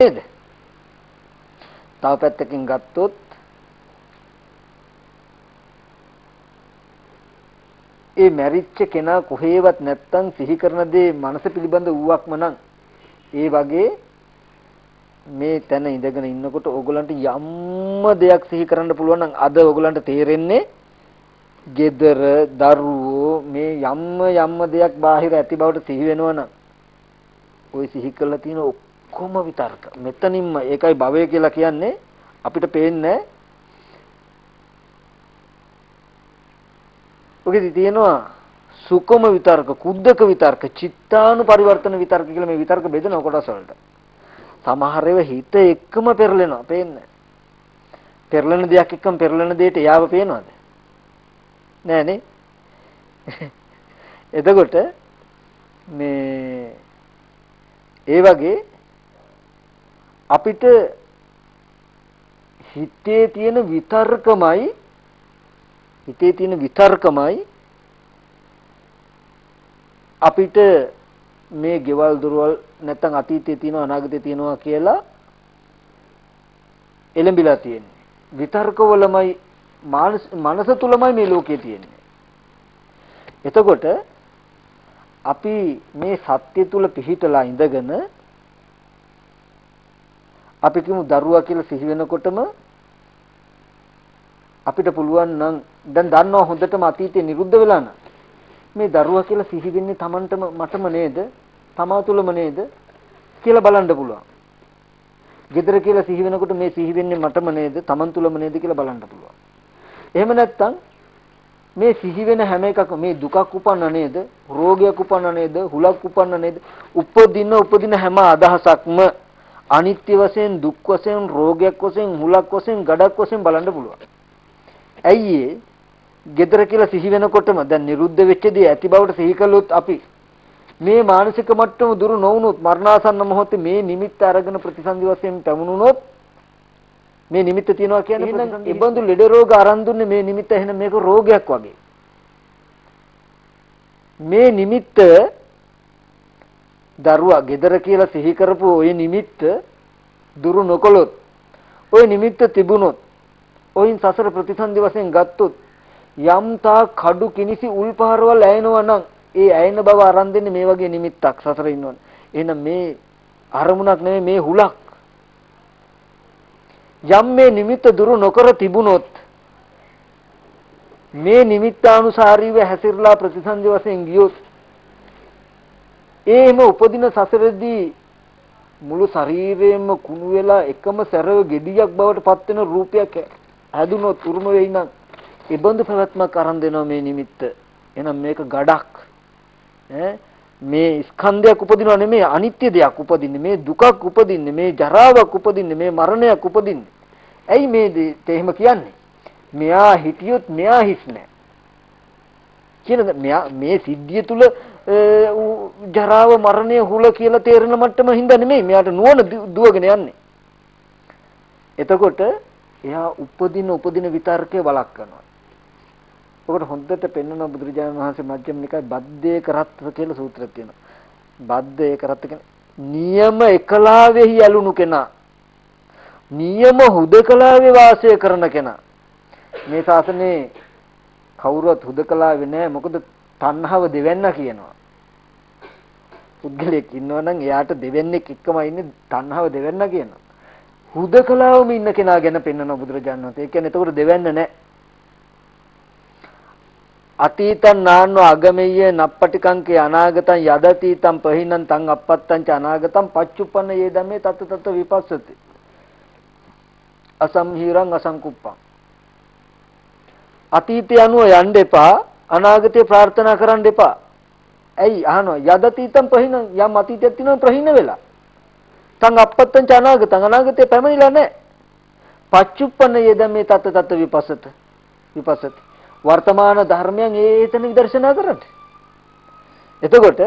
නේද? තව පැත්තකින් ගත්තොත් ඒ මැරිච්ච කෙනා කොහේවත් නැත්තම් සිහි කරන දේ මනස පිළිබඳ වූවක්ම නම් ඒ වගේ මේ තැන ඉඳගෙන ඉන්නකොට ඕගලන්ට යම්ම දෙයක් සිහි කරන්න පුළුවන් නම් අද ඕගලන්ට තේරෙන්නේ gedara daruwo මේ යම්ම දෙයක් බාහිර ඇති බවට සිහි වෙනවා නම් ওই සිහි කරලා තියෙන ඔක්කොම විතර්ක මෙතනින්ම ඒකයි භවය කියලා කියන්නේ අපිට පේන්නේ ඔකෙදි තියෙනවා සුකම විතර්ක කුද්දක විතර්ක චිත්තානු පරිවර්තන විතර්ක කියලා මේ විතර්ක බෙදෙන කොටස් වලට සමහර ඒවා හිත එක්කම පෙරලෙනවා පේන්නේ පෙරලෙන දෙයක් එක්කම පෙරලෙන දෙයට යාව පේනවද නෑනේ එතකොට මේ ඒ වගේ අපිට හිතේ තියෙන විතර්කමයි අපිට මේ ගෙවල් දොරවල් නැත්තම් අතීතයේ තියෙනවා අනාගතයේ තියෙනවා කියලා එළඹිලා තියෙන්නේ. විතර්කවලමයි මනස තුලමයි මේ ලෝකේ තියෙන්නේ. එතකොට අපි මේ සත්‍ය තුල පිහිටලා ඉඳගෙන අපි කිමු දරුවා කියලා සිහි වෙනකොටම අපිට පුළුවන් නම් දැන් දන්නවා හොඳටම අතීතේ නිරුද්ධ වෙලා නම් මේ දරුවා කියලා සිහි වෙන්නේ Tamanටම මටම නේද? තමා තුලම නේද? කියලා බලන්න පුළුවන්. gedara කියලා සිහි වෙනකොට මේ සිහි වෙන්නේ මටම නේද? Taman තුලම නේද කියලා බලන්න පුළුවන්. එහෙම නැත්නම් මේ සිහි වෙන හැම එකක්ම මේ දුකක් උපන්න නේද? රෝගයක් උපන්න නේද? හුලක් උපන්න නේද? උපදින හැම අදහසක්ම අනිත්‍ය වශයෙන්, දුක් වශයෙන්, රෝගයක් වශයෙන්, හුලක් වශයෙන්, ගඩක් වශයෙන් බලන්න පුළුවන්. ඇයි ඒ? gedara කියලා සිහි වෙනකොටම දැන් නිරුද්ධ වෙච්ච දේ ඇති බවට සිහි කළොත් අපි මේ මානසික මට්ටම දුරු නොවුනොත් මරණාසන්න මොහොතේ මේ නිමිත්ත අරගෙන ප්‍රතිසන්දි වශයෙන් පැමුණුනොත් මේ නිමිත්ත තියනවා කියන්නේ එහෙනම් ඒ බඳු ලෙඩ රෝග අරන් දුන්නේ මේ නිමිත්ත එහෙනම් මේක රෝගයක් වගේ මේ නිමිත්ත දරුවා gedara කියලා සිහි කරපු ওই නිමිත්ත දුරු නොකළොත් ওই නිමිත්ත තිබුණොත් ඔයින් සසර ප්‍රතිසන්දි වශයෙන් ගත්තොත් යම් තා කඩු කිනිසි උල්පහරවල් ඇයෙනවා නම් ඒ ඇයෙන බව අරන් දෙන්නේ මේ වගේ නිමිත්තක් සසර ඉන්නවනේ. එහෙනම් මේ අරමුණක් නෙමෙයි මේ හුලක්. යම් මේ නිමිත්ත දුරු නොකර තිබුණොත් මේ නිමිත්තානුසාරීව හැසිරලා ප්‍රතිසන්දි වශයෙන් ගියොත් ඒම උපදින සසරදී මුළු ශරීරයෙන්ම කුණු වෙලා එකම සැරව gediyak බවට පත් වෙන රූපයක් හැදුනොත් උරුම වෙයි නම් ඒ බඳු පැවැත්මක් අරන් දෙනවා මේ නිමිත්ත. එහෙනම් මේක ගඩක්. මේ ස්කන්ධයක් උපදිනව නෙමෙයි අනිත්‍ය දෙයක් උපදින්නේ මේ දුකක් උපදින්නේ මේ ජරාවක් උපදින්නේ මේ මරණයක් උපදින්නේ. ඇයි මේ එහෙම කියන්නේ? මෙයා හිටියොත් මෙයා හිස් නැහැ. කියන මේ සිද්ධිය තුල ජරාව මරණය හුල කියලා තේරෙන මට්ටම හින්දා නෙමෙයි මෙයාට නුවණ දුවගෙන යන්නේ. එතකොට එයා උපදින විතර්කේ වළක්වනවා. ඔකට හොඳට පෙන්වන බුදුරජාණන් වහන්සේ මජ්ක්‍ධිම නිකායේ බද්දේක රත්ත කියලා සූත්‍රයක් තියෙනවා. බද්දේක රත්ත කියන්නේ නියම එකලාවෙහි ඇලුණු කෙනා. නියම හුදකලාවේ වාසය කරන කෙනා. මේ ශාසනයේ කවුරුවත් හුදකලාවේ නැහැ. මොකද තණ්හාව දෙවෙන්න කියනවා. පුද්ගලයෙක් ඉන්නවා නම් එයාට දෙවෙන්නෙක් එක්කම ඉන්නේ තණ්හාව දෙවෙන්න කියනවා. හුදකලාවම ඉන්න කෙනා ගැන පෙන්වන බුදුරජාණන් වහන්සේ. ඒ කියන්නේ එතකොට දෙවෙන්න නැහැ. අතීතං නාන්නෝ අගමෙය්‍ය නප්පටිකංකේ අනාගතං යදතීතං පහිනං තං අපත්තං ච අනාගතං පච්චුප්පන්න යේ ධම්මේ තත්ත විපස්සති අසම්හිරං අසංකුප්පං අතීතය අනුව යන්න එපා අනාගතේ ප්‍රාර්ථනා කරන්න එපා. ඇයි අහනවා යදතීතං පහිනං යම් අතීතයක් තියෙනවා ප්‍රහින වෙලා තං අපත්තං ච අනාගතං අනාගතේ පැමිණිලා නැහැ. පච්චුප්පන්න යේ ධම්මේ තත්ත විපස්සති වර්තමාන ධර්මයන් ඒතන විදර්ශනා කරන්න. එතකොට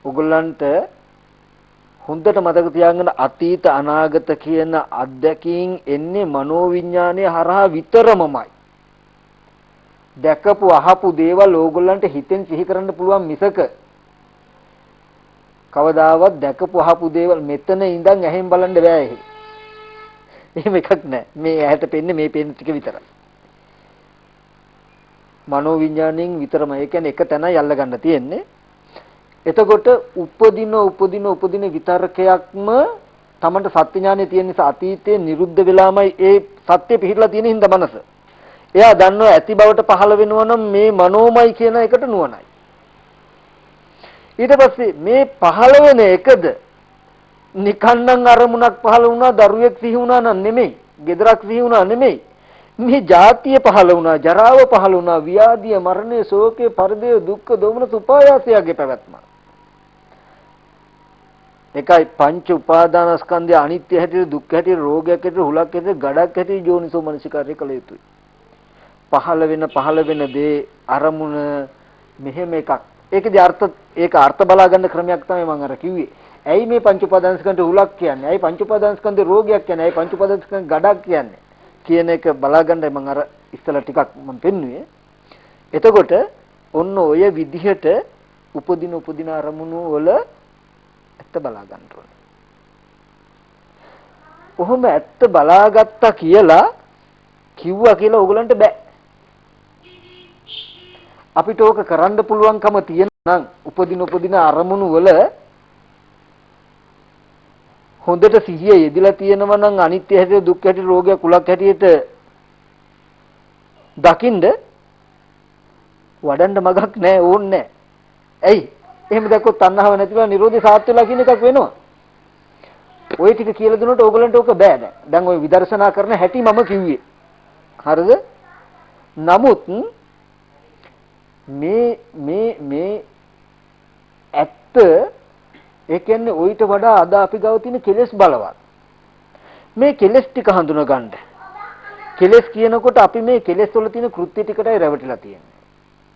ඔයගොල්ලන්ට හොඳට මතක තියාගන්න අතීත අනාගත කියන අත්දැකීම් එන්නේ මනෝවිඤ්ඤාණය හරහා විතරමමයි. දැකපු අහපු දේවල් ඕගොල්ලන්ට හිතෙන් සිහි කරන්න පුළුවන් මිසක කවදාවත් දැකපු අහපු දේවල් මෙතන ඉඳන් ඇහෙන් බලන්න බෑ එහෙ. එහෙම එකක් නෑ. මේ ඇහැට පෙන්නේ මේ පෙන්න ටික විතරයි. මනෝ විඥාණයෙන් විතරමයි. ඒ කියන්නේ එක තැනයි අල්ල ගන්න තියෙන්නේ. එතකොට උපදින විතරකයක්ම තමන්ට සත්‍ය ඥානෙ තියෙන නිසා අතීතයේ නිරුද්ධ වෙලාමයි ඒ සත්‍ය පිහිටලා තියෙන හින්දා මනස. එයා දන්නවා ඇති බවට පහළ වෙනවා නම් මේ මනෝමයි කියන එකට නුවණයි. ඊට පස්සේ මේ පහළ වෙන එකද නිකන්නම් අරමුණක් පහළ වුණා දරුවෙක් සිහි වුණා නම් නෙමෙයි, ගෙදරක් සිහි වුණා නෙමෙයි. මේ ජාතිය පහළ වුණා, ජරාව පහළ වුණා, ව්‍යාධිය, මරණය, ශෝකය, පරිදේව, දුක්ඛ, දෝමන, උපායාසයගේ පැවැත්ම. එකයි පංච උපාදානස්කන්ධය අනිත්‍ය හැටියට, දුක්ඛ හැටියට, රෝගයක් හැටියට, හුලක් හැටියට, ගඩක් හැටියට යෝනිසෝ මනසිකාරය කළ යුතුයි. පහළ වෙන දේ අරමුණ මෙහෙම එකක්. ඒක අර්ථ බලා ගන්න ක්‍රමයක් තමයි මම අර කිව්වේ. ඇයි මේ පංච උපාදානස්කන්ධේ හුලක් කියන්නේ? ඇයි පංච උපාදානස්කන්ධේ රෝගයක් කියන්නේ? ඇයි පංච උපාදානස්කන්ධේ ගඩක් කියන්නේ? කියන එක බලා ගන්නයි මම අර ඉස්සලා ටිකක් මම පෙන්නුවේ. එතකොට ඔන්න ඔය විදිහට උපදින අරමුණු වල ඇත්ත බලා ගන්න ඕනේ. කොහොම ඇත්ත බලාගත්තා කියලා කිව්වා කියලා ඕගලන්ට බෑ. අපිට ඕක කරන්න පුළුවන්කම තියෙනවා නම් උපදින අරමුණු වල හොඳට සිහිය යෙදিলা තියෙනවා නම් අනිත්‍ය හැටියට, දුක්ඛ හැටියට, රෝගයක්, කුලක් හැටියට දකින්ද වඩන්න මගක් නැහැ, ඕන්නේ නැහැ. ඇයි? එහෙම දැක්කොත් තණ්හාව නැතිලා නිරෝධය සාත් වෙලා කියන එකක් වෙනවා. ওই ටික කියලා දුන්නොත් ඕගලන්ට ඕක බෑ දැන්. දැන් ওই විදර්ශනා කරන හැටි මම කිව්වේ. හරිද? නමුත් මේ ඇත්ත ඒ කියන්නේ ඔయిత වඩා අද අපි ගාව තියෙන කෙලෙස් බලවත්. මේ කෙලෙස් ටික හඳුනා ගන්න. කෙලෙස් කියනකොට අපි මේ කෙලෙස් වල තියෙන කෘත්‍ය ටිකටයි රැවටිලා තියෙන්නේ.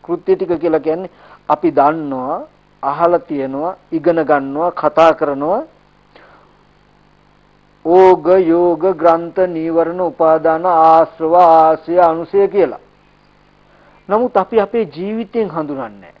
කෘත්‍ය ටික කියලා කියන්නේ අපි දන්නවා, අහලා තියෙනවා, ඉගෙන ගන්නවා, කතා කරනවා. ඕග, යෝග, ග්‍රන්ථ, නීවරණ, උපාදාන, ආශ්‍රව, ආශය, අනුසය කියලා. නමුත් අපි අපේ ජීවිතයෙන් හඳුනන්නේ.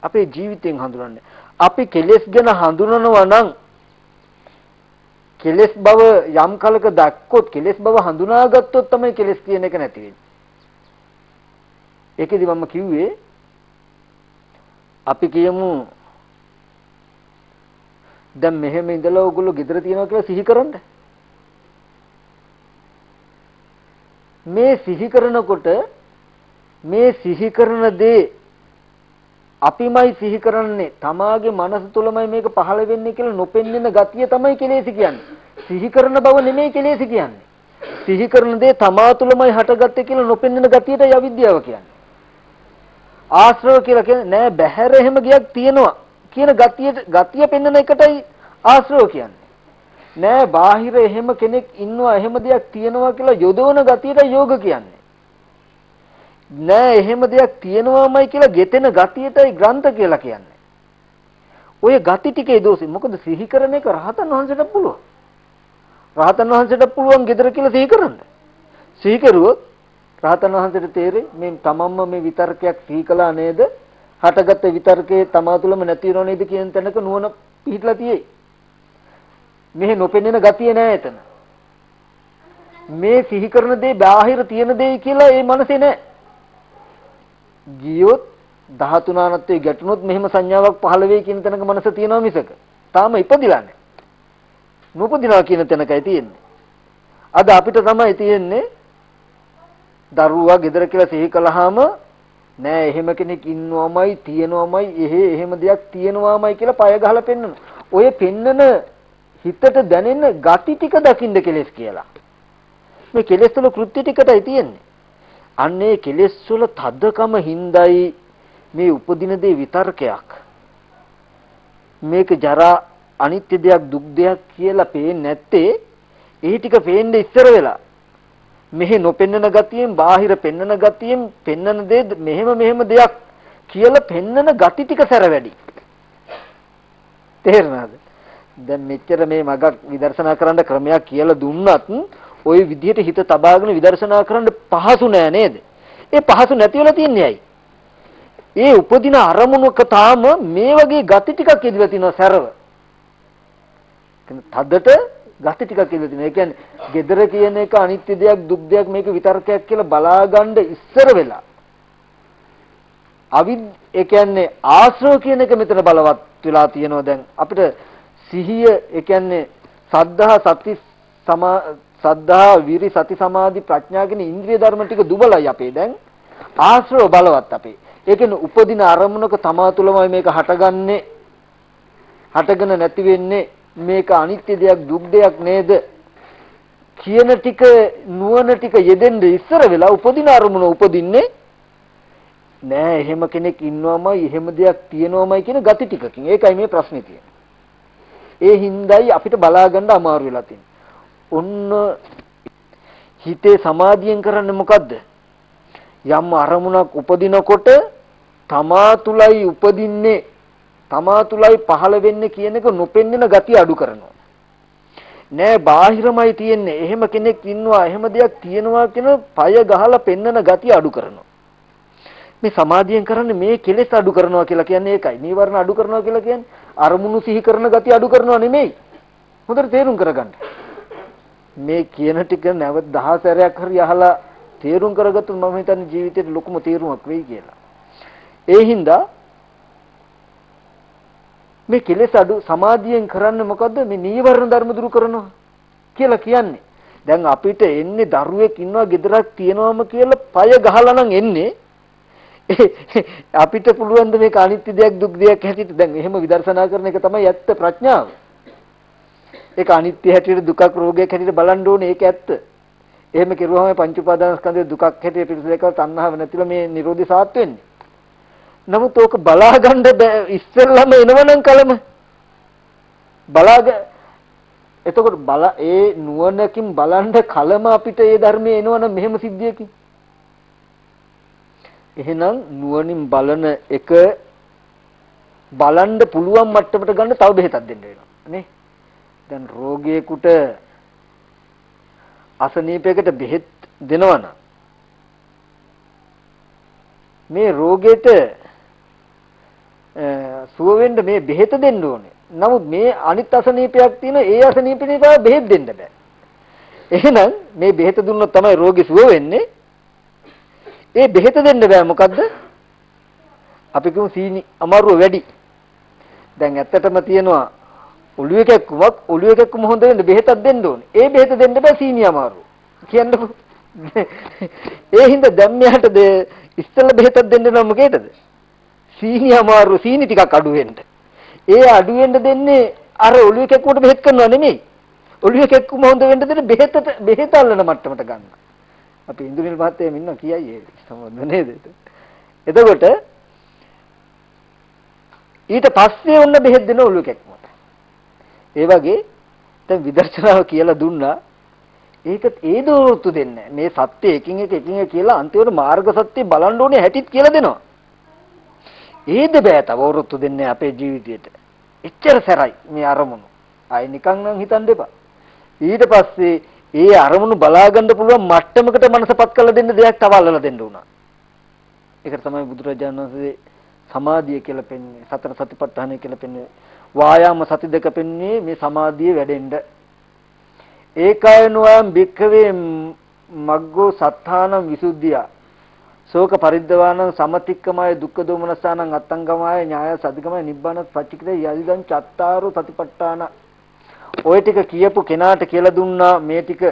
අපේ ජීවිතයෙන් හඳුනන්නේ. අපි කෙලෙස් ගැන හඳුනනවා නම් කෙලෙස් බව යම් කලක දැක්කොත් කෙලෙස් බව හඳුනාගත්තොත් තමයි කෙලෙස් කියන එක නැති වෙන්නේ. ඒකෙදි මම කිව්වේ අපි කියමු දැන් මෙහෙම ඉඳලා ඕගොල්ලෝ ගෙදර තියනවා කියලා සිහි කරන්න. මේ සිහි කරනකොට මේ සිහි කරන දේ අපිමයි සිහි කරන්නේ. තමාගේ මනස තුළමයි මේක පහළ වෙන්නේ කියලා නොපෙන්නෙන ගතිය තමයි කෙලෙස් කියන්නේ. සිහි කරන බව නෙමෙයි කෙලෙස් කියන්නේ. සිහි කරන දේ තමා තුළමයි හටගත්තේ කියලා නොපෙන්නෙන ගතියටයි අවිද්‍යාව කියන්නේ. ආශ්‍රව කියලා කියන්නේ නෑ බහැර එහෙම ගියක් තියෙනවා කියන ගතිය පෙන්වන එකටයි ආශ්‍රව කියන්නේ. නෑ බාහිර එහෙම කෙනෙක් ඉන්නවා එහෙම දෙයක් තියෙනවා කියලා යොදවන ගතියටයි යෝග කියන්නේ. නෑ එහෙම දෙයක් තියෙනවාමයි කියලා ගෙතෙන ගතියටයි ග්‍රන්ථ කියලා කියන්නේ. ඔය ගති ටිකේ දෝෂේ. මොකද සිහි කරන එක රහතන් වහන්සේට පුළුවන්. රහතන් වහන්සේට පුළුවන් gedara කියලා සිහි කරන්න. සිහි කරුවොත් රහතන් වහන්සේට තේරෙයි මේ තමන්ම මේ විතර්කයක් සිහි කළා නේද? හටගත්ත විතර්කයේ තමා තුළම නැති වෙනව නේද කියන තැනක නුවණ පිහිටලා තියෙයි. මෙහි නොපෙනෙන ගතිය නෑ එතන. මේ සිහි කරන දේ බාහිර තියෙන දේ කියලා ඒ මනසේ නෑ. ගියොත් 13 අනත්තේ ගැටුනොත් මෙහෙම සංඥාවක් පහළ වෙයි කියන තැනක මනස තියෙනවා මිසක තාම ඉපදිලා නැහැ. නූපදිනවා කියන තැනකයි තියෙන්නේ. අද අපිට තමයි තියෙන්නේ දරුවා ගෙදර කියලා සිහි කළාම නෑ එහෙම කෙනෙක් ඉන්නවමයි තියෙනවමයි එහෙම දෙයක් තියෙනවමයි කියලා පය ගහලා පෙන්නන. ඔය පෙන්නන හිතට දැනෙන gati ටික දකින්න කෙලස් කියලා. මේ කෙලස් වල කෘත්‍ය ටිකටයි තියෙන්නේ. අන්නේ කෙලෙස් වල තදකම හිඳයි මේ උපදින දේ විතර්කයක්. මේක ජරා අනිත්‍ය දෙයක් දුක් දෙයක් කියලා පේන්නේ නැත්තේ ඒ ටික පේන්නේ ඉස්සර වෙලා. මෙහි නොපෙන්නන ගතියෙන් බාහිර පෙන්නන ගතියෙන් පෙන්නන දේ මෙහෙම දෙයක් කියලා පෙන්නන ගති ටික සැර වැඩි. තේරෙනවද? දැන් මෙච්චර මේ මගක් විදර්ශනා කරන්න ක්‍රමයක් කියලා දුන්නත් ওই විදිහට හිත තබාගෙන විදර්ශනා කරන්න පහසු නෑ නේද? ඒ පහසු නැති වෙලා තියන්නේ ඇයි? ඒ උපදින අරමුණක තාම මේ වගේ ගති ටිකක් ඉදලා තිනවා සැරව. තදට ගති ටිකක් ඉදලා තිනවා. ඒ කියන්නේ gedara කියන එක අනිත්‍ය දෙයක් දුක් දෙයක් මේක විතර්කයක් කියලා බලාගන්න ඉස්සර වෙලා. ඒ කියන්නේ ආශ්‍රව කියන එක මෙතන බලවත් වෙලා තියෙනවා දැන් අපිට සිහිය ඒ කියන්නේ සද්ධා විරි සති සමාධි ප්‍රඥා කියන ඉන්ද්‍රිය ධර්ම ටික දුබලයි අපේ දැන් ආශ්‍රව බලවත් අපේ. ඒ කියන්නේ උපදින අරමුණක තමා තුළමයි මේක හටගන්නේ. හටගෙන නැති වෙන්නේ මේක අනිත්‍ය දෙයක් දුක් දෙයක් නේද කියන ටික නුවණ ටික යෙදෙන්න ඉස්සර වෙලා උපදින අරමුණ උපදින්නේ නෑ එහෙම කෙනෙක් ඉන්නවමයි එහෙම දෙයක් තියෙනවමයි කියන gati ටිකකින්. ඒකයි මේ ප්‍රශ්නේ තියෙන්නේ. ඒ හින්දායි අපිට බලා ගන්න අමාරු වෙලා තියෙන්නේ. ඔන්න හිතේ සමාධියෙන් කරන්නේ මොකද්ද? යම් අරමුණක් උපදිනකොට තමා තුලයි උපදින්නේ තමා තුලයි පහළ වෙන්නේ කියන එක නොපෙන්නන gati අඩු කරනවා. නෑ බාහිරමයි තියෙන්නේ. එහෙම කෙනෙක් ඉන්නවා එහෙම දෙයක් තියෙනවා කියන පය ගහලා පෙන්නන gati අඩු කරනවා. මේ සමාධියෙන් කරන්නේ මේ කෙලෙස් අඩු කරනවා කියලා කියන්නේ ඒකයි. නීවරණ අඩු කරනවා කියලා කියන්නේ අරමුණු සිහි කරන gati අඩු කරනවා නෙමෙයි. හොඳට තේරුම් කරගන්න. මේ කියන ටික නැවත 10 සැරයක් හරි අහලා තේරුම් කරගත්තොත් මම හිතන්නේ ජීවිතේට ලොකුම තේරුමක් වෙයි කියලා. ඒ හින්දා මේ කෙලෙස් අඩු සමාධියෙන් කරන්නේ මොකද්ද? මේ නීවරණ ධර්ම දුරු කරනවා කියලා කියන්නේ. දැන් අපිට එන්නේ දරුවෙක් ඉන්නවා ගෙදරක් තියනවාම කියලා පය ගහලා නම් එන්නේ අපිට පුළුවන් ද මේක අනිත්‍ය දෙයක් දුක් දෙයක් හැටියට දැන් එහෙම විදර්ශනා කරන එක තමයි ඇත්ත ප්‍රඥාව. ඒක අනිත්‍ය හැටියට දුකක් රෝගයක් හැටියට බලන්න ඕනේ ඒක ඇත්ත. එහෙම කෙරුවම පංච උපාදානස්කන්ධයේ දුකක් හැටියට පිළිසලකව තණ්හාව නැතිලා මේ නිරෝධي සාත් වෙන්නේ. නමුත් ඕක බලාගන්න ඉස්සෙල්ලම එනවනම් කලම එතකොට ඒ නුවණකින් බලන්න කලම අපිට ඒ ධර්මයේ එනවනම් මෙහෙම සිද්ධියකින් එහෙනම් නුවණින් බලන එක බලන්න පුළුවන් මට්ටමට ගන්න තව බෙහෙතක් දෙන්න වෙනවා නේ. දැන් රෝගියෙකුට අසනීපයකට බෙහෙත් දෙනවනම් මේ රෝගයට සුව වෙන්න මේ බෙහෙත දෙන්න ඕනේ. නමුත් මේ අනිත් අසනීපයක් තියෙන ඒ අසනීපේ බෙහෙත් දෙන්න බෑ. එහෙනම් මේ බෙහෙත දුන්නොත් තමයි රෝගී සුව වෙන්නේ. ඒ බෙහෙත දෙන්න බෑ මොකද්ද? අපි කියමු සීනි අමාරුව වැඩි. දැන් ඇත්තටම තියෙනවා ඔළුව එකක්ම හොඳ වෙන්න බෙහෙතක් දෙන්න ඕනේ. ඒ බෙහෙත දෙන්න බෑ සීනි අමාරුව. කියන්නකො. ඒ හින්දා දැන් මෙයාට ඉස්සෙල්ලා බෙහෙතක් දෙන්න නම් මොකේද? සීනි අමාරුව සීනි ටිකක් අඩු වෙන්න. ඒ අඩු වෙන්න දෙන්නේ අර ඔළුව එකක්කට බෙහෙත් කරනවා නෙමෙයි. ඔළුව එකක්ම හොඳ වෙන්න දෙන බෙහෙත අල්ලන මට්ටමට ගන්න. අපි ඉන්දුනිල් මහත්තයා ඉන්නවා කියයි ඒක සම්බන්ධ නේද? එතකොට ඊට පස්සේ ඔන්න බෙහෙත් දෙන ඔළුව එකක්මට. ඒ වගේ දැන් විදර්ශනාව කියලා දුන්නා. ඒකත් ඒ දෝරුතු දෙන්නේ. මේ සත්‍ය එකින් එක කියලා අන්තිමට මාර්ග සත්‍ය බලන්න ඕනේ හැටිත් කියලා දෙනවා. ඒද බෑ තව වරුතු දෙන්නේ අපේ ජීවිතේට. එච්චර සැරයි මේ අරමුණු. ආයි නිකන් නම් හිතන්න එපා. ඊට පස්සේ ඒ අරමුණු බලා ගන්න පුළුවන් මට්ටමකට මනසපත් කරලා දෙන්න දෙයක් තව අල්ලලා දෙන්න උනා. ඒකට තමයි බුදුරජාණන් වහන්සේ සමාධිය කියලා පෙන්වන්නේ. සතර සතිපට්ඨානය කියලා පෙන්වන්නේ. වායාම සති දෙක පෙන්වන්නේ මේ සමාධිය වැඩෙන්න. ඒකායනෝයම් භික්ඛවේ මග්ගෝ සත්තානං විසුද්ධිය. ශෝක පරිද්දවානං සමතික්කමය දුක්ඛ දෝමනසානං අත්තංගමය ඥාය සදිකමය නිබ්බාන පච්චිකේ යදිදං චත්තාරෝ සතිපට්ඨාන. ඔය ටික කියපු කෙනාට කියලා දුන්නා මේ ටික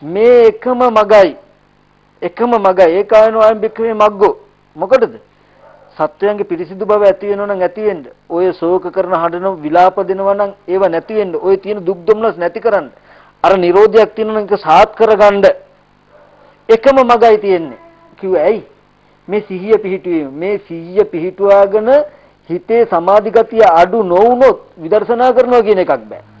මේ එකම මගයි ඒකායනෝයම් භික්ඛවේ මග්ගෝ. මොකටද? සත්වයන්ගේ පිරිසිදු බව ඇති වෙනවා නම් ඇති වෙන්න. ඔය ශෝක කරන හඬන විලාප දෙනවා නම් ඒව නැති වෙන්න. ඔය තියෙන දුක් දුම්නස් නැති කරන්න. අර නිරෝධයක් තියෙනවා නම් ඒක සාත් කරගන්න එකම මගයි තියෙන්නේ. කිව්වේ ඇයි? මේ සිහිය පිහිටුවීම. මේ සිහිය පිහිටුවාගෙන හිතේ සමාධි ගතිය අඩු නොවුනොත් විදර්ශනා කරනවා කියන එකක් බෑ.